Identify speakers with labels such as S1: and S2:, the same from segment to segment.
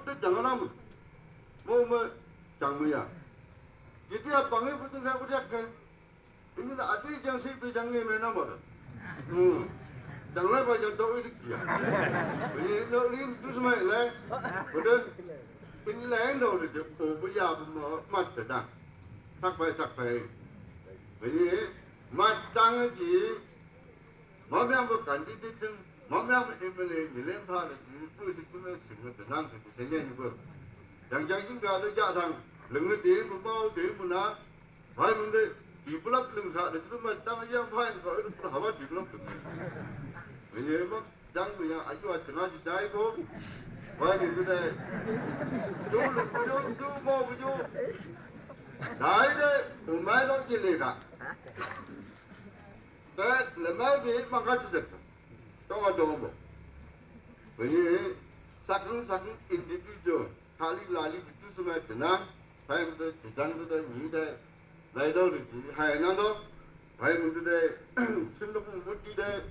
S1: 때 장하나무 뭐 장무야 이제야 방에 붙은 거 보자 근데 아들 장식 비장에 매나 뭐라 장날 봐야 또 이렇게야 왜 너님 조심해 래 그래 인랭 너를 저 보야 뭐 맞다 삭발 왜 맞당지 뭐면 간디든 뭐면 에블레 밀렘파는 부스쯤에 생각도 난 그때 생년이 뭐 양장인가도 자상 릉의 뭐 뭐나 와이는데 디블럽 능사를 들으면 땅이야 파인가 이렇게 하바 디블럽 왜냐면 장부야 아주 아주 자이고 와이는데 조를 그죠 뭐 그죠 나이데 우마이로 길레가 레마비 망가졌어 또가 뭐 왜냐 사근 인디비주 칼리라리 주스마 되나 바이브도 지장도 니데 나이도르지 하이나도 바이브도 신동은 못지데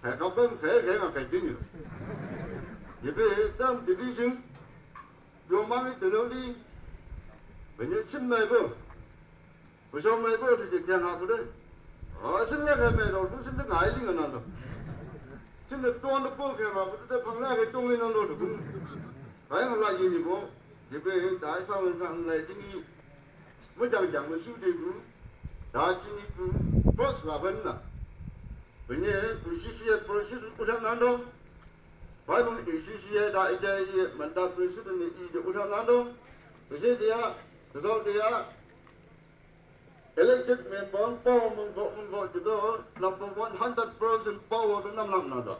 S1: 대가번 개가 개진이 이게 땀 디비신 요망이 되는데 왜냐 침매고 부셔매고 이렇게 장하거든 신뢰감에도 무슨 등 아이링 안 한다 신뢰 또한도 뽑혀가고 그때 방랑에 똥이 넣어도 다양한 라인이고 이게 다이상은 상라이딩이 문장장은 수제고 다진이고 버스가 ಬಂ나 왜냐 우시시에 버스를 우선난도 바이블 이시시에 다 이제 만다 버스는 이제 우선난도 이제 그래야 elected member power mong judo lampung 100% power do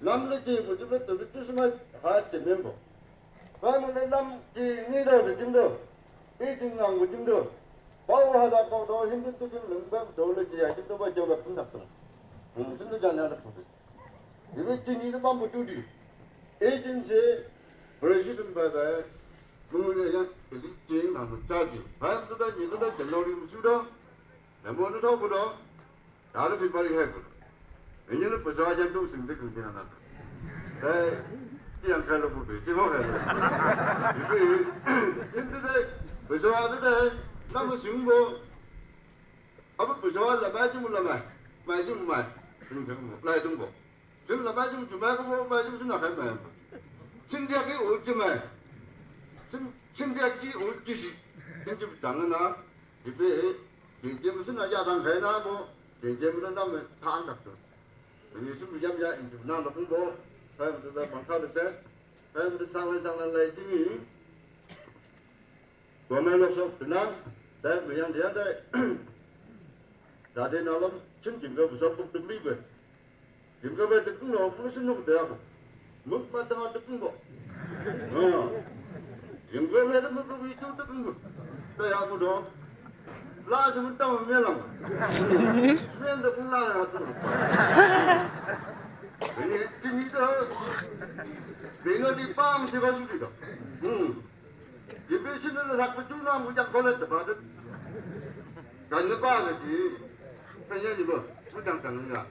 S1: nam le ji bu ju to tu sma ha che member ba mo le nam ji ni do de jing do e jing ngang bu jing do power ha da ko do hin tu jing lung ba do le ji ya jing do ba jo ba pun dak to jing do jan ya da to de ni ji ni ba mo tu di e jing je president ba ba 그냥 이제 나도 자기 바람도 이거도 전로리 무수도 내모도 보도 다른 비발이 해고 왜냐면 버저아jan도 생각 그게 하나 그냥 갈로 보고 지금 해 이게 근데 버저아도 너무 신고 아버 버저아라 맞지 몰라 맞지 몰라 그냥 라이동 거 지금 맞지 좀 말고 맞지 무슨 나가 말 신기하게 오지 마 신기하지 올지시 신기 당연나 이제 이제 무슨 야당 가나 뭐 이제 무슨 나면 다 안갔어 예수 무잠자 이제 나도 공부 사람들 방카를 때 사람들 상상 라이팅이 보면서 그냥 내 그냥 내한테 다들 나름 진짜가 무섭고 뜸리고 김가베 듣고 너 무슨 놈 대하고 못 받다가 듣고 뭐 Ingkar mo ko ito to kung kaya ako do. Lasa mo tawo melang. Mendo kung la ato. Ini tinito. Bino di pam se ba sudi do. Ibe sino na sakto na mo jak kolet ba do. Kan ba ga ji. Kanya ni bo. Mo jang tang nga.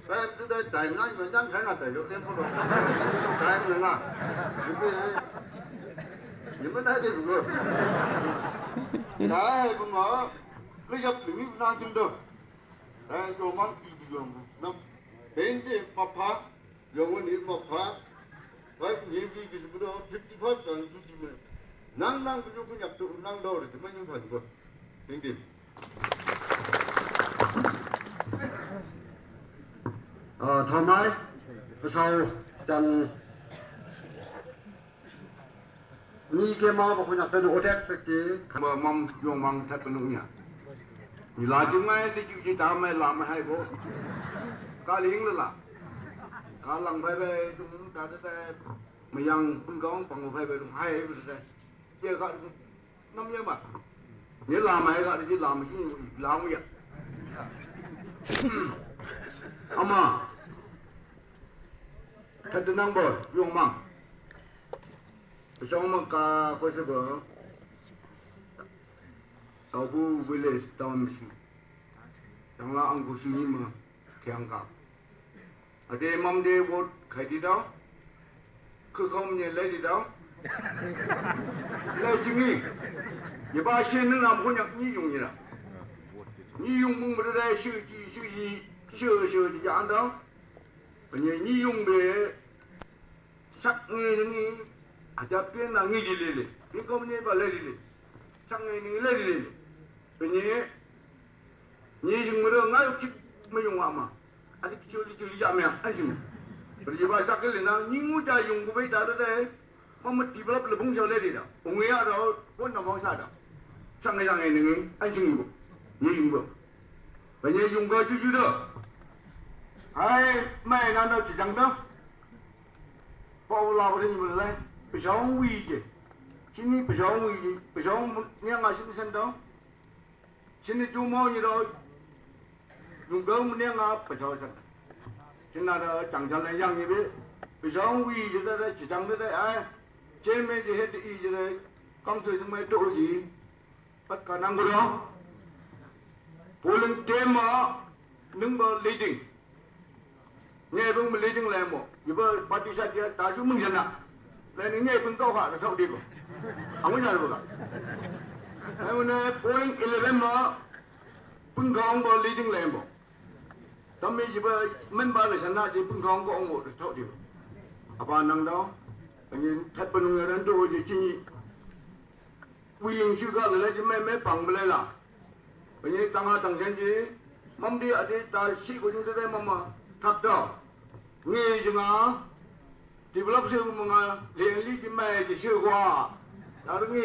S1: Ba tu da dai na ma jang kha na dai do tem ko do. Dai na. Ibe nhưng mà đây rồi, đấy cũng nó lấy dập được những năng chân đâu, đấy cho món gì dùng năm đến thì bọc phá, dùng cái này bọc phá, đấy những cái đó thích thì phát triển chút gì nữa, năng cái chỗ cái nhập tụ năng đâu để cho mấy những phần của, tiếng tìm, thoải mái, sau chân 이게 뭐 그냥 또 오택스기 뭐 몸용망 타는 이 라중마에 뒤지 다음에 라마 하고 가링을라 가랑 바이바이 좀 다들 뭐양 분공 방고 바이바이 좀 하이 그래 얘가 남녀 봐 얘 라마에 가지 라무야 아마 타드는 거 용망 Trong cả có sự bờ, Tobu village township, trong là ông có suy nghĩ mà khéng cả. ở đây mong đây vốn khai đi đâu, cứ không nhìn lấy đi đâu, Lai jingi. Ye ba shen nang nam konyak ni yung ni la. Ni yung mong berde shi di jang dong. Penye ni yung be sak ni aja pien na ngi di le. Pien ko ni ba le di. Sak ni le di. Penye ni yung berde ngai chip me yung ama. Aja chuli jam ya anjing. Berde ba sak le na ni ngu ja yung bu be da de. Mama develop le bung le di da. Bung ya do pon na mong sa da. Sak ni anjing bu. Ni yung bu. Penye yung go ju do. Ai mai na đâu chỉ chẳng đâu. Bao lâu rồi mình lên, bây giờ ông uy chứ, xin đi bây giờ ông uy chứ, bây giờ ông nghe mà xin xem đó, xin đi chú mò như đó, dùng gấu mình nghe mà bây giờ xem, xin là chẳng chẳng là yang như vậy, bây giờ ông uy chứ đấy chỉ chẳng đấy ai, chế mấy gì hết đi chứ đấy, công sự chúng mấy chỗ gì, bất khả năng của đó, phụ linh thêm mà, nâng bờ lý định. Nghe bưng mình lấy tiếng lèm một, giờ bơ bắt đi sát kia, ta xuống mừng dân à, lên nghe bưng câu hỏi là sao đi rồi, không có gì được cả. Thế nên polling 11 mà bưng không bơ lấy tiếng lèm một, tao mới giờ bơ mình ba lời sanh ra chỉ bưng không có ông một được sao đi rồi, apa năng đó, anh nhìn thấy bên người đang trôi gì chi, quyền chưa có lời chỉ mấy bằng mà lấy là, anh nhìn tăng sen gì, mắm đi ở đây ta sĩ của chúng ta đây mà thật đó. Nghe chứ ngã, develop sư mà liền lý cái mẹ thì sư qua, đã nghe